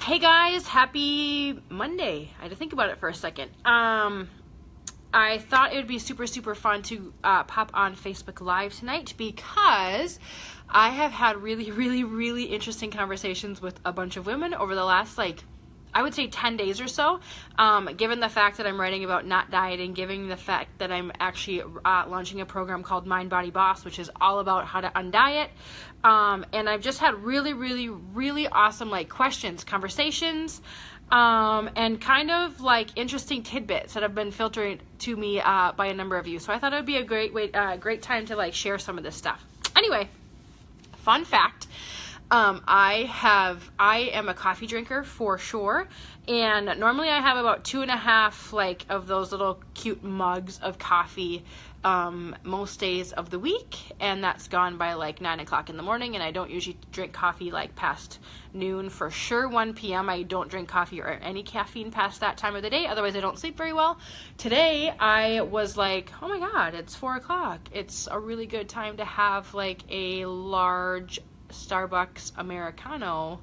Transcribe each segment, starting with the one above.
Hey guys, happy Monday. I had to think about it for a second. I thought it would be super fun to pop on Facebook Live tonight because I have had really interesting conversations with a bunch of women over the last, I would say 10 days or so, given the fact that I'm writing about not dieting, given the fact that I'm actually launching a program called Mind Body Boss, which is all about how to undiet. And I've just had really awesome questions, conversations, and kind of interesting tidbits that have been filtered to me by a number of you. So I thought it would be a great time to share some of this stuff. Anyway, fun fact. I am a coffee drinker for sure, and normally I have about 2.5 of those little cute mugs of coffee most days of the week, and that's gone by 9 o'clock in the morning, and I don't usually drink coffee past noon. For sure 1 p.m. I don't drink coffee or any caffeine past that time of the day, otherwise I don't sleep very well. Today I was like, oh my god, it's 4 o'clock. It's a really good time to have a large Starbucks Americano,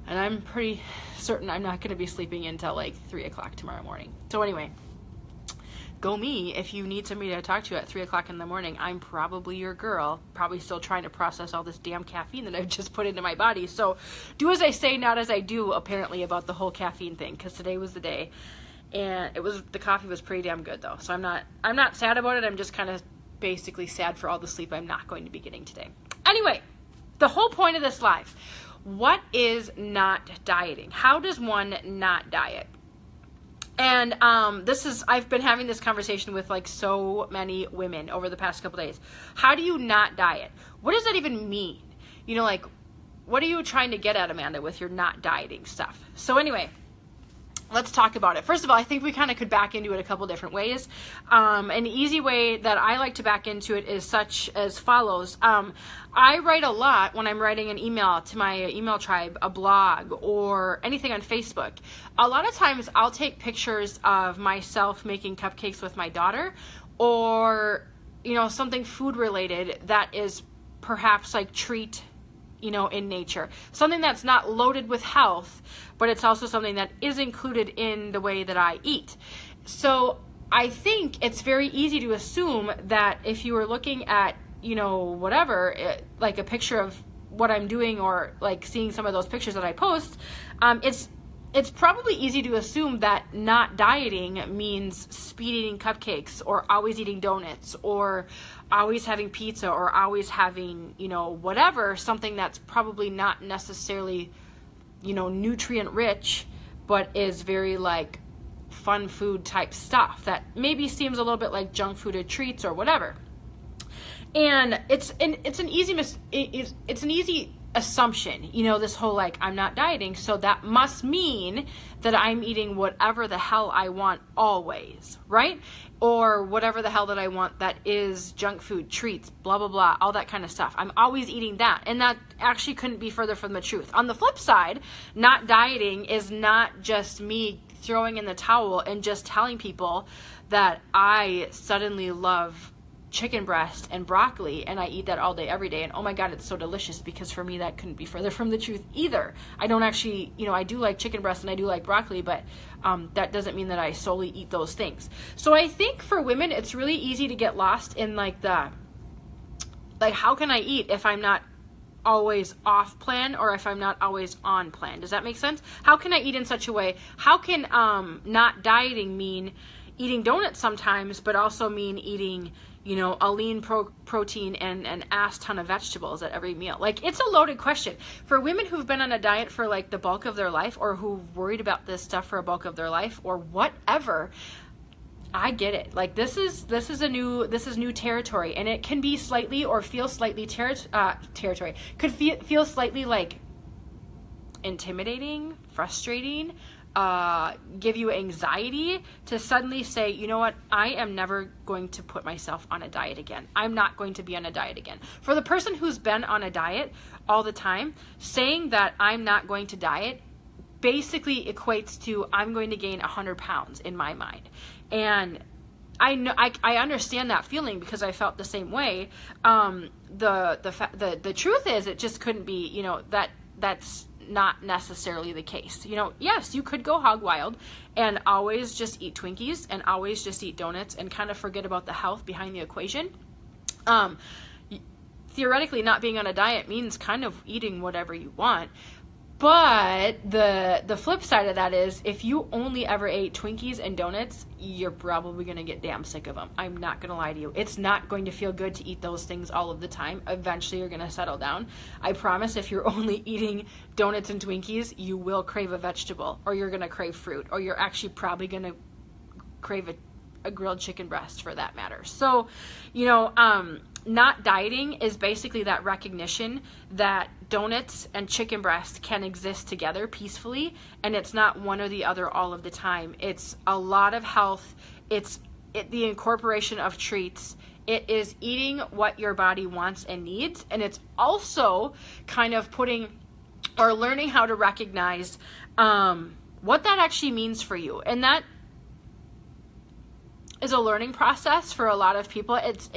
and I'm pretty certain I'm not going to be sleeping until 3 o'clock tomorrow morning. So anyway, go me. If you need somebody to talk to at 3 o'clock in the morning, I'm probably your girl, probably still trying to process all this damn caffeine that I've just put into my body. So do as I say, not as I do, apparently, about the whole caffeine thing, because today was the day, and the coffee was pretty damn good though. So I'm not sad about it. I'm just kind of basically sad for all the sleep I'm not going to be getting today. Anyway, the whole point of this live, what is not dieting? How does one not diet? And I've been having this conversation with so many women over the past couple days. How do you not diet? What does that even mean? What are you trying to get at, Amanda, with your not dieting stuff? So anyway, let's talk about it. First of all, I think we kind of could back into it a couple different ways. An easy way that I like to back into it is such as follows. I write a lot when I'm writing an email to my email tribe, a blog, or anything on Facebook. A lot of times I'll take pictures of myself making cupcakes with my daughter, or, something food related that is perhaps treat in nature. Something that's not loaded with health, but it's also something that is included in the way that I eat. So I think it's very easy to assume that if you were looking at, whatever, a picture of what I'm doing, or seeing some of those pictures that I post, it's probably easy to assume that not dieting means speed eating cupcakes, or always eating donuts, or always having pizza, or always having, whatever, something that's probably not necessarily, nutrient rich, but is very fun food type stuff that maybe seems a little bit like junk food or treats or whatever. And it's an easy assumption, this whole I'm not dieting, so that must mean that I'm eating whatever the hell I want always, right? Or whatever the hell that I want that is junk food, treats, blah blah blah, all that kind of stuff. I'm always eating that, and that actually couldn't be further from the truth. On the flip side, not dieting is not just me throwing in the towel and just telling people that I suddenly love chicken breast and broccoli, and I eat that all day, every day, and oh my god, it's so delicious, because for me that couldn't be further from the truth either. I don't actually, I do like chicken breast and I do like broccoli, but that doesn't mean that I solely eat those things. So I think for women, it's really easy to get lost in how can I eat if I'm not always off plan, or if I'm not always on plan? Does that make sense? How can I eat in such a way? How can not dieting mean eating donuts sometimes, but also mean eating a lean protein and an ass ton of vegetables at every meal? It's a loaded question. For women who've been on a diet for the bulk of their life, or who've worried about this stuff for a bulk of their life, or whatever, I get it. This is new territory, and it can be slightly, or feel slightly territory. Could feel slightly intimidating, frustrating, give you anxiety to suddenly say, you know what, I am never going to put myself on a diet again. I'm not going to be on a diet again. For the person who's been on a diet all the time, saying that I'm not going to diet basically equates to I'm going to gain 100 pounds in my mind. And I know I understand that feeling, because I felt the same way. The truth is, it just couldn't be, that's not necessarily the case. You know, yes, you could go hog wild and always just eat Twinkies and always just eat donuts and kind of forget about the health behind the equation. Theoretically, not being on a diet means kind of eating whatever you want. But the flip side of that is, if you only ever ate Twinkies and donuts, you're probably going to get damn sick of them. I'm not going to lie to you. It's not going to feel good to eat those things all of the time. Eventually, you're going to settle down. I promise, if you're only eating donuts and Twinkies, you will crave a vegetable, or you're going to crave fruit, or you're actually probably going to crave a grilled chicken breast, for that matter. So, you know, not dieting is basically that recognition that donuts and chicken breast can exist together peacefully, and it's not one or the other all of the time. It's a lot of health. It's the incorporation of treats. It is eating what your body wants and needs, and it's also kind of putting or learning how to recognize what that actually means for you. And that is a learning process for a lot of people. It's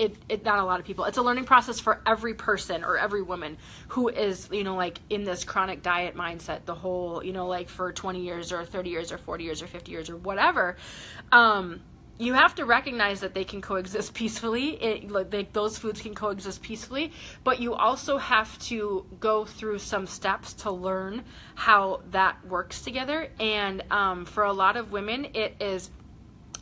not a lot of people. It's a learning process for every person or every woman who is, you know, like in this chronic diet mindset, the whole, you know, like for 20 years or 30 years or 40 years or 50 years or whatever. You have to recognize that they can coexist peacefully. Those foods can coexist peacefully, but you also have to go through some steps to learn how that works together. And for a lot of women, it is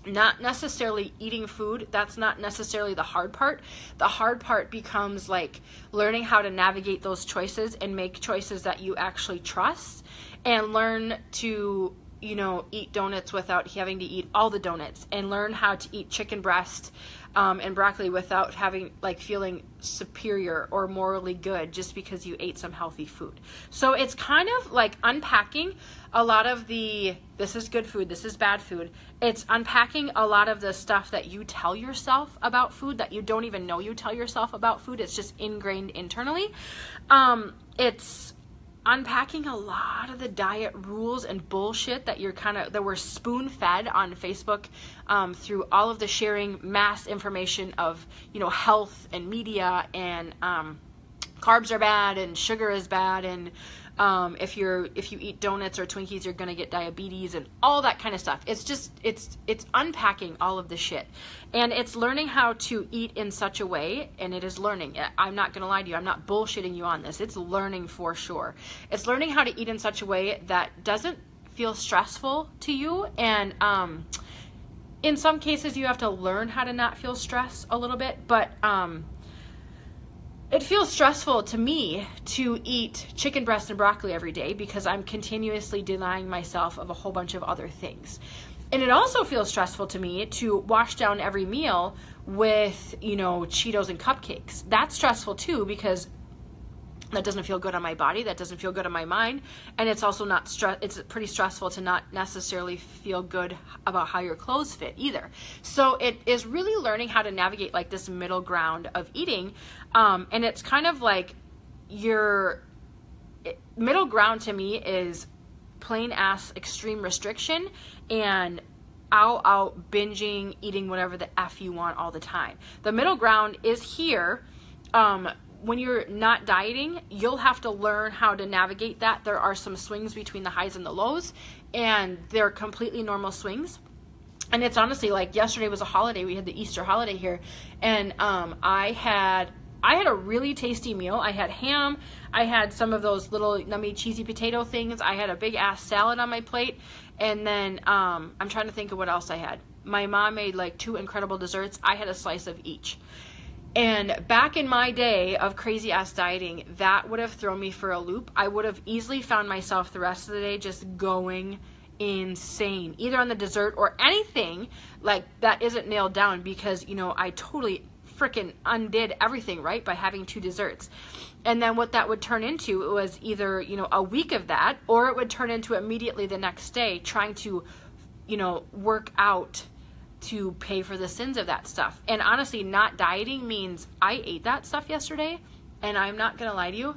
not necessarily eating food. That's not necessarily the hard part. The hard part becomes like learning how to navigate those choices and make choices that you actually trust, and learn to, you know, eat donuts without having to eat all the donuts, and learn how to eat chicken breast and broccoli without having feeling superior or morally good just because you ate some healthy food. So it's kind of like unpacking a lot of the, this is good food, this is bad food. It's unpacking a lot of the stuff that you tell yourself about food that you don't even know you tell yourself about food. It's just ingrained internally. It's unpacking a lot of the diet rules and bullshit that that we're spoon fed on Facebook through all of the sharing mass information of, you know, health and media, and carbs are bad and sugar is bad, and if you eat donuts or Twinkies, you're gonna get diabetes and all that kind of stuff. It's just it's unpacking all of the shit, and it's learning how to eat in such a way. And it is learning. I'm not gonna lie to you. I'm not bullshitting you on this. It's learning for sure. It's learning how to eat in such a way that doesn't feel stressful to you, and in some cases you have to learn how to not feel stress a little bit, but it feels stressful to me to eat chicken breast and broccoli every day because I'm continuously denying myself of a whole bunch of other things. And it also feels stressful to me to wash down every meal with, you know, Cheetos and cupcakes. That's stressful too, because that doesn't feel good on my body. That doesn't feel good on my mind. And it's also it's pretty stressful to not necessarily feel good about how your clothes fit either. So it is really learning how to navigate like this middle ground of eating. And it's kind of like middle ground to me is plain ass extreme restriction and out binging, eating whatever the F you want all the time. The middle ground is here. When you're not dieting, you'll have to learn how to navigate that. There are some swings between the highs and the lows, and they're completely normal swings. And it's honestly like yesterday was a holiday. We had the Easter holiday here, and I had a really tasty meal. I had ham. I had some of those little yummy cheesy potato things. I had a big ass salad on my plate, and then I'm trying to think of what else I had. My mom made like 2 incredible desserts. I had a slice of each. And back in my day of crazy ass dieting, that would have thrown me for a loop. I would have easily found myself the rest of the day just going insane, either on the dessert or anything like that isn't nailed down, because, you know, I totally freaking undid everything, right, by having 2 desserts. And then what that would turn into, it was either, you know, a week of that, or it would turn into immediately the next day trying to, you know, work out to pay for the sins of that stuff. And honestly, not dieting means I ate that stuff yesterday, and I'm not gonna lie to you,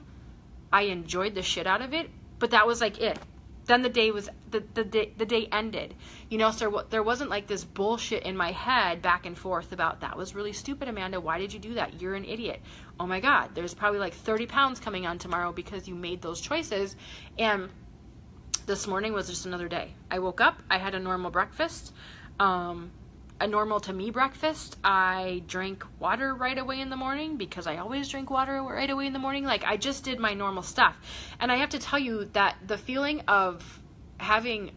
I enjoyed the shit out of it, but that was like it. then the day ended, you know. So there wasn't like this bullshit in my head back and forth about, that was really stupid, Amanda, why did you do that, you're an idiot, oh my god, there's probably like 30 pounds coming on tomorrow because you made those choices. And this morning was just another day. I woke up, I had a normal breakfast, a normal to me breakfast. I drank water right away in the morning because I always drink water right away in the morning. Like, I just did my normal stuff. And I have to tell you that the feeling of having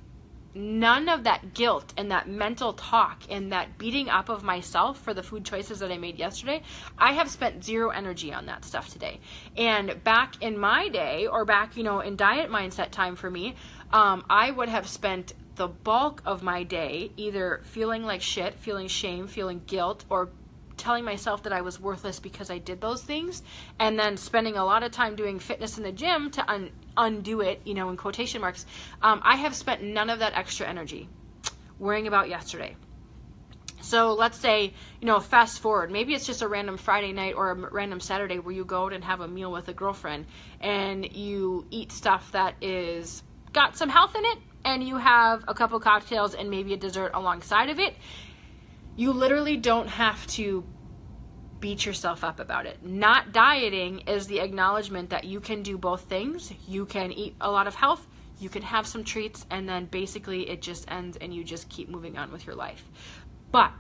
none of that guilt and that mental talk and that beating up of myself for the food choices that I made yesterday, I have spent zero energy on that stuff today. And back in my day, or back, you know, in diet mindset time for me, I would have spent the bulk of my day either feeling like shit, feeling shame, feeling guilt, or telling myself that I was worthless because I did those things, and then spending a lot of time doing fitness in the gym to undo it, you know, in quotation marks. I have spent none of that extra energy worrying about yesterday. So let's say, you know, fast forward, maybe it's just a random Friday night or a random Saturday where you go out and have a meal with a girlfriend and you eat stuff that is got some health in it, and you have a couple cocktails and maybe a dessert alongside of it. You literally don't have to beat yourself up about it. Not dieting is the acknowledgement that you can do both things. You can eat a lot of health, you can have some treats, and then basically it just ends and you just keep moving on with your life. But,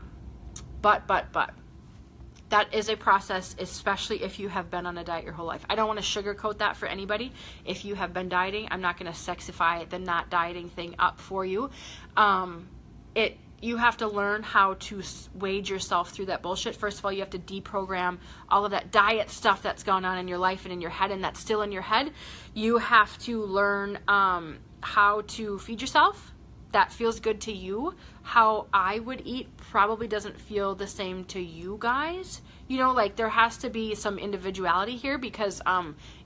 that is a process, especially if you have been on a diet your whole life. I don't want to sugarcoat that for anybody. If you have been dieting, I'm not going to sexify the not dieting thing up for you. You have to learn how to wade yourself through that bullshit. First of all, you have to deprogram all of that diet stuff that's gone on in your life and in your head, and that's still in your head. You have to learn how to feed yourself. That feels good to you. How I would eat probably doesn't feel the same to you guys. You know, like, there has to be some individuality here because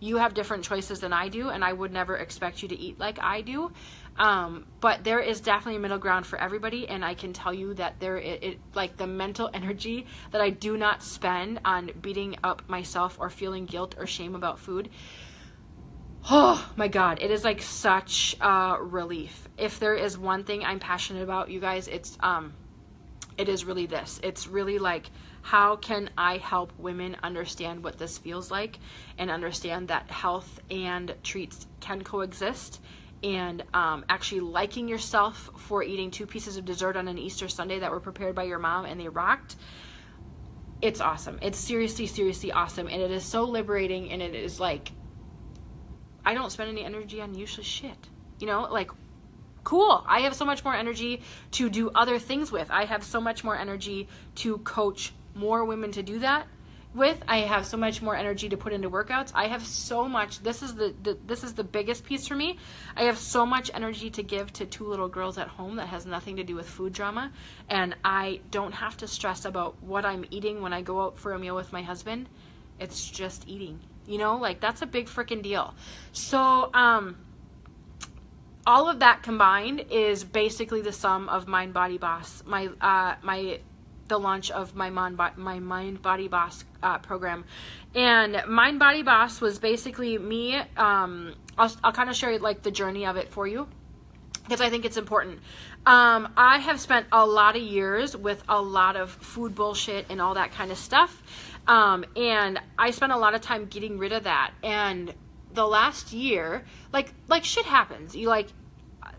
you have different choices than I do, and I would never expect you to eat like I do. But there is definitely a middle ground for everybody, and I can tell you that like the mental energy that I do not spend on beating up myself or feeling guilt or shame about food, oh my God, it is like such a relief. If there is one thing I'm passionate about, you guys, it is really this. It's really like, how can I help women understand what this feels like and understand that health and treats can coexist, and actually liking yourself for eating 2 pieces of dessert on an Easter Sunday that were prepared by your mom and they rocked. It's awesome. It's seriously, seriously awesome. And it is so liberating, and it is like, I don't spend any energy on useless shit. You know, like, cool. I have so much more energy to do other things with. I have so much more energy to coach more women to do that with. I have so much more energy to put into workouts. I have so much. This is the biggest piece for me. I have so much energy to give to 2 little girls at home that has nothing to do with food drama, and I don't have to stress about what I'm eating when I go out for a meal with my husband. It's just eating. You know, like, that's a big freaking deal. So, all of that combined is basically the sum of Mind Body Boss, the launch of my Mind Body Boss program. And Mind Body Boss was basically me. I'll kind of share like the journey of it for you, because I think it's important. I have spent a lot of years with a lot of food bullshit and all that kind of stuff. And I spent a lot of time getting rid of that. And the last year, like shit happens.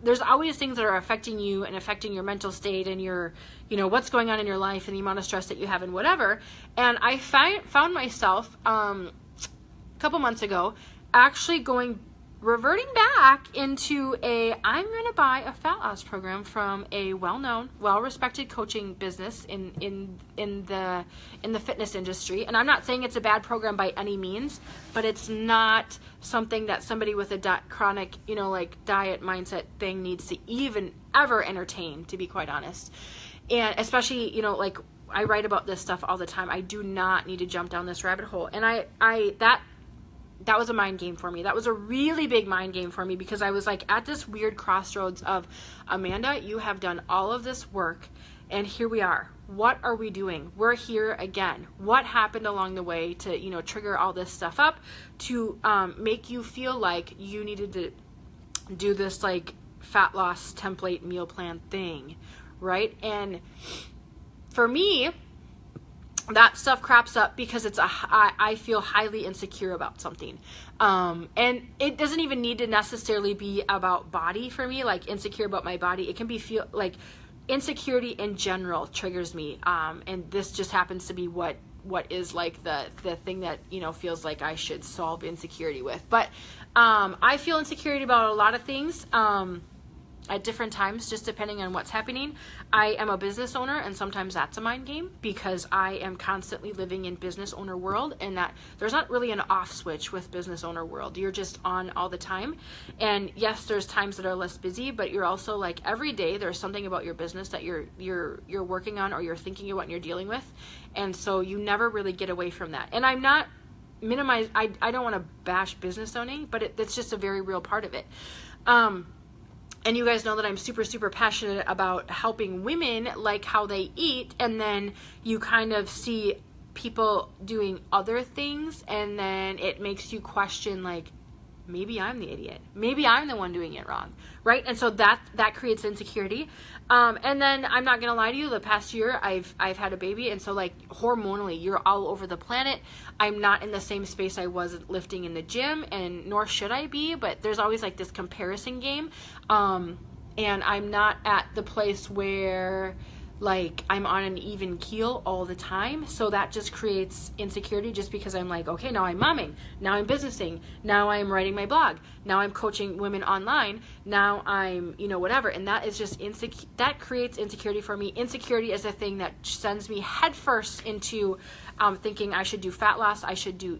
There's always things that are affecting you and affecting your mental state and your, you know, what's going on in your life and the amount of stress that you have and whatever. And I found myself, a couple months ago, actually reverting back into I'm going to buy a fat loss program from a well-known, well-respected coaching business in the fitness industry. And I'm not saying it's a bad program by any means, but it's not something that somebody with a chronic, you know, like diet mindset thing needs to even ever entertain, to be quite honest. And especially, you know, like, I write about this stuff all the time. I do not need to jump down this rabbit hole. And that was a mind game for me. That was a really big mind game for me, because I was like at this weird crossroads of, Amanda, you have done all of this work and here we are. What are we doing? We're here again. What happened along the way to, you know, trigger all this stuff up to make you feel like you needed to do this like fat loss template meal plan thing, right? And for me, that stuff crops up because I feel highly insecure about something. And it doesn't even need to necessarily be about body for me, like insecure about my body. It can be feel like insecurity in general triggers me. And this just happens to be what is like the thing that, you know, feels like I should solve insecurity with. But I feel insecurity about a lot of things. At different times, just depending on what's happening. I am a business owner, and sometimes that's a mind game because I am constantly living in business owner world, and that there's not really an off switch with business owner world. You're just on all the time. And yes, there's times that are less busy, but you're also like every day there's something about your business that you're working on or you're thinking about and you're dealing with. And so you never really get away from that. And I'm not minimize, I don't want to bash business owning, but it's just a very real part of it. And you guys know that I'm super, super passionate about helping women like how they eat. And then you kind of see people doing other things. And then it makes you question, like, maybe I'm the idiot. Maybe I'm the one doing it wrong. Right. And so that creates insecurity. And then I'm not going to lie to you. The past year I've had a baby. And so like hormonally, you're all over the planet. I'm not in the same space I was lifting in the gym, and nor should I be, but there's always like this comparison game. And I'm not at the place where like I'm on an even keel all the time. So that just creates insecurity just because I'm like, okay, now I'm momming, now I'm businessing, now I'm writing my blog, now I'm coaching women online, now I'm, you know, whatever. And that is just that creates insecurity for me. Insecurity is a thing that sends me headfirst into thinking I should do fat loss, I should do